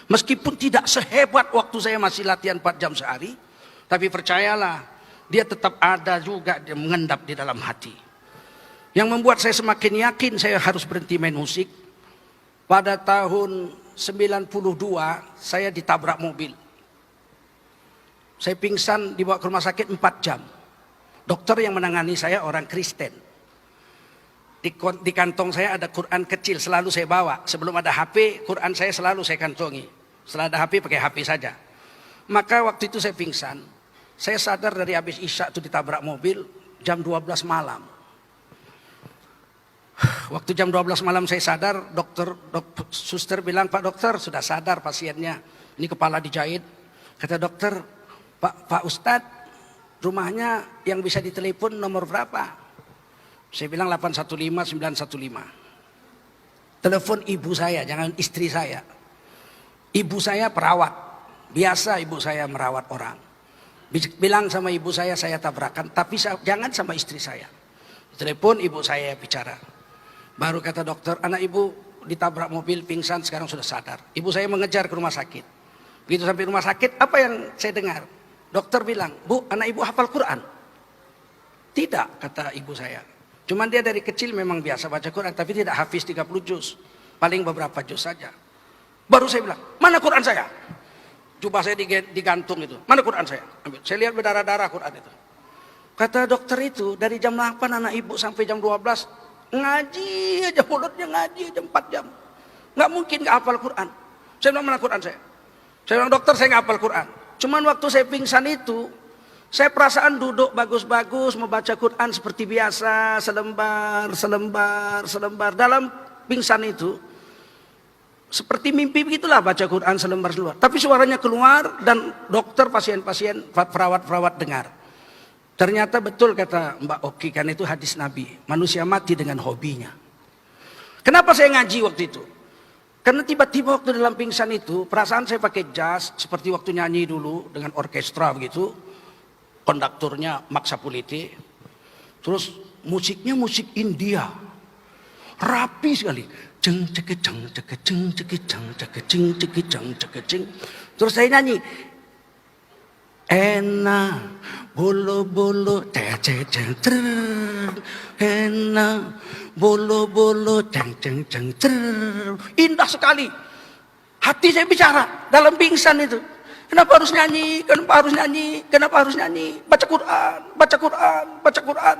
Meskipun tidak sehebat waktu saya masih latihan 4 jam sehari, tapi percayalah, dia tetap ada juga, dia mengendap di dalam hati. Yang membuat saya semakin yakin saya harus berhenti main musik. Pada tahun 92 saya ditabrak mobil. Saya pingsan, dibawa ke rumah sakit 4 jam. Dokter yang menangani saya orang Kristen. Di kantong saya ada Quran kecil, selalu saya bawa. Sebelum ada HP, Quran saya selalu saya kantongi. Setelah ada HP, pakai HP saja. Maka waktu itu saya pingsan. Saya sadar dari habis Isya itu ditabrak mobil jam 12 malam. Waktu jam 12 malam saya sadar, suster bilang, "Pak dokter, sudah sadar pasiennya. Ini kepala dijahit." Kata dokter, Pak Ustadz, rumahnya yang bisa ditelepon nomor berapa? Saya bilang 815 915. Telepon ibu saya, jangan istri saya. Ibu saya perawat. Biasa ibu saya merawat orang. Bilang sama ibu saya tabrakan, tapi jangan sama istri saya. Telepon ibu saya bicara. Baru kata dokter, anak ibu ditabrak mobil, pingsan, sekarang sudah sadar. Ibu saya mengejar ke rumah sakit. Begitu sampai rumah sakit, apa yang saya dengar? Dokter bilang, "Bu, anak ibu hafal Quran?" "Tidak," kata ibu saya. Cuman dia dari kecil memang biasa baca Quran, tapi tidak hafiz 30 juz. Paling beberapa juz saja. Baru saya bilang, "Mana Quran saya?" Jubah saya digantung itu. "Mana Quran saya?" Ambil. Saya lihat berdarah-darah Quran itu. Kata dokter itu, dari jam 8 anak ibu sampai jam 12, ngaji aja, mulutnya ngaji aja 4 jam. Nggak mungkin nggak hafal Quran. Saya bilang, "Mana Quran saya?" Saya bilang, "Dokter, saya nggak hafal Quran." Cuman waktu saya pingsan itu, saya perasaan duduk bagus-bagus, membaca Quran seperti biasa, selembar. Dalam pingsan itu, seperti mimpi begitulah baca Quran selembar. Tapi suaranya keluar dan dokter, pasien-pasien, perawat-perawat dengar. Ternyata betul kata Mbak Oki, kan itu hadis Nabi. Manusia mati dengan hobinya. Kenapa saya ngaji waktu itu? Karena tiba-tiba waktu dalam pingsan itu, perasaan saya pakai jas, seperti waktu nyanyi dulu dengan orkestra begitu. Konduktornya Maksa Puliti. Terus musiknya musik India. Rapi sekali. Jeng cekeceng cekeceng cekeceng cekeceng cekeceng cekeceng. Terus saya nyanyi. Enak bolo-bolo ceng-ceng trrr. Enak bolo-bolo ceng-ceng trrr. Indah sekali. Hati saya bicara dalam pingsan itu. Kenapa harus nyanyi? Kenapa harus nyanyi? Kenapa harus nyanyi? Baca Quran, baca Quran, baca Quran.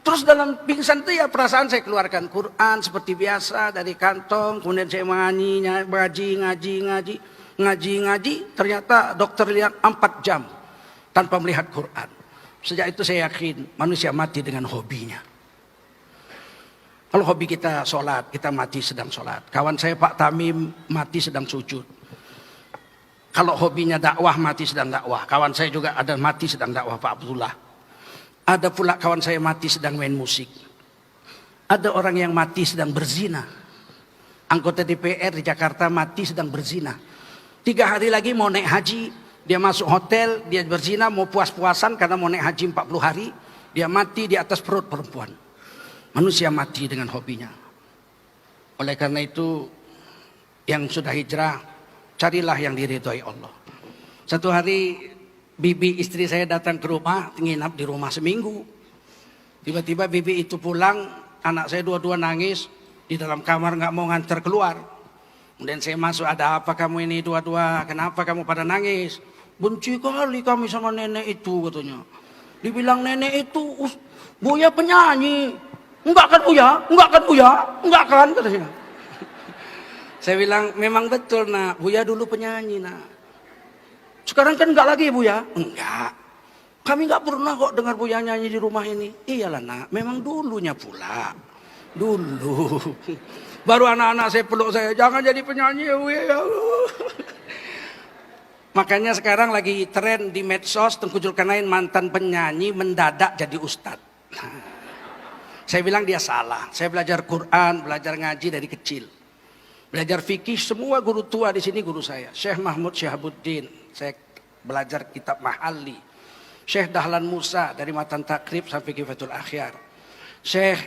Terus dalam pingsan itu ya perasaan saya keluarkan Quran seperti biasa dari kantong. Kemudian saya ngaji. Ternyata dokter lihat 4 jam tanpa melihat Quran. Sejak itu saya yakin manusia mati dengan hobinya. Kalau hobi kita sholat, kita mati sedang sholat. Kawan saya Pak Tamim mati sedang sujud. Kalau hobinya dakwah, mati sedang dakwah. Kawan saya juga ada mati sedang dakwah, Pak Abdullah. Ada pula kawan saya mati sedang main musik. Ada orang yang mati sedang berzina. Anggota DPR di Jakarta mati sedang berzina. 3 hari lagi mau naik haji. Dia masuk hotel, dia berzina, mau puas-puasan karena mau naik haji 40 hari. Dia mati di atas perut perempuan. Manusia mati dengan hobinya. Oleh karena itu, yang sudah hijrah, carilah yang diridhoi Allah. Satu hari bibi istri saya datang ke rumah, nginap di rumah seminggu. Tiba-tiba bibi itu pulang, anak saya dua-dua nangis di dalam kamar, nggak mau nganter keluar. Kemudian saya masuk, "Ada apa kamu ini dua-dua? Kenapa kamu pada nangis?" "Benci kali kami sama nenek itu," katanya. Dibilang nenek itu Buya penyanyi. "Enggak kan Buya? Enggak kan Buya? Enggak kan?" katanya. Saya bilang, "Memang betul nak, Buya dulu penyanyi nak. Sekarang kan enggak lagi Buya." "Enggak. Kami enggak pernah kok dengar Buya nyanyi di rumah ini." "Iyalah nak, memang dulunya pula. Dulu." Baru anak-anak saya peluk saya, "Jangan jadi penyanyi ya Buya." Makanya sekarang lagi tren di medsos, Tengku Zulkarnain mantan penyanyi mendadak jadi ustadz. Saya bilang dia salah. Saya belajar Quran, belajar ngaji dari kecil. Belajar fikih, semua guru tua di sini guru saya. Syekh Mahmud Syahabuddin, saya belajar kitab Mahalli. Syekh Dahlan Musa dari Matan Takrib sampai Kifatul Akhyar. Syekh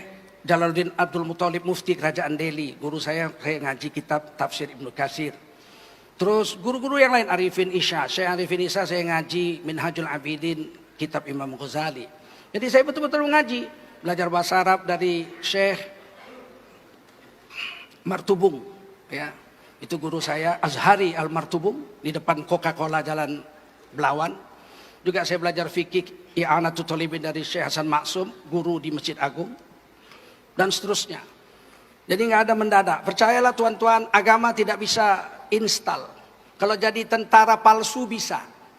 Jalaluddin Abdul Muthalib Mufti Kerajaan Delhi, guru saya ngaji kitab Tafsir Ibnu Katsir. Terus guru-guru yang lain, Arifin Isya, Syekh Arifin Isya saya ngaji Minhajul Abidin, kitab Imam Ghazali. Jadi saya betul-betul ngaji, belajar bahasa Arab dari Syekh Martubung, ya. Itu guru saya, Azhari Al-Martubung, di depan Coca-Cola Jalan Belawan. Juga saya belajar fikih I'anatul Talibin dari Syekh Hasan Maksum, guru di Masjid Agung, dan seterusnya. Jadi nggak ada mendadak. Percayalah tuan-tuan, agama tidak bisa instal. Kalau jadi tentara palsu bisa.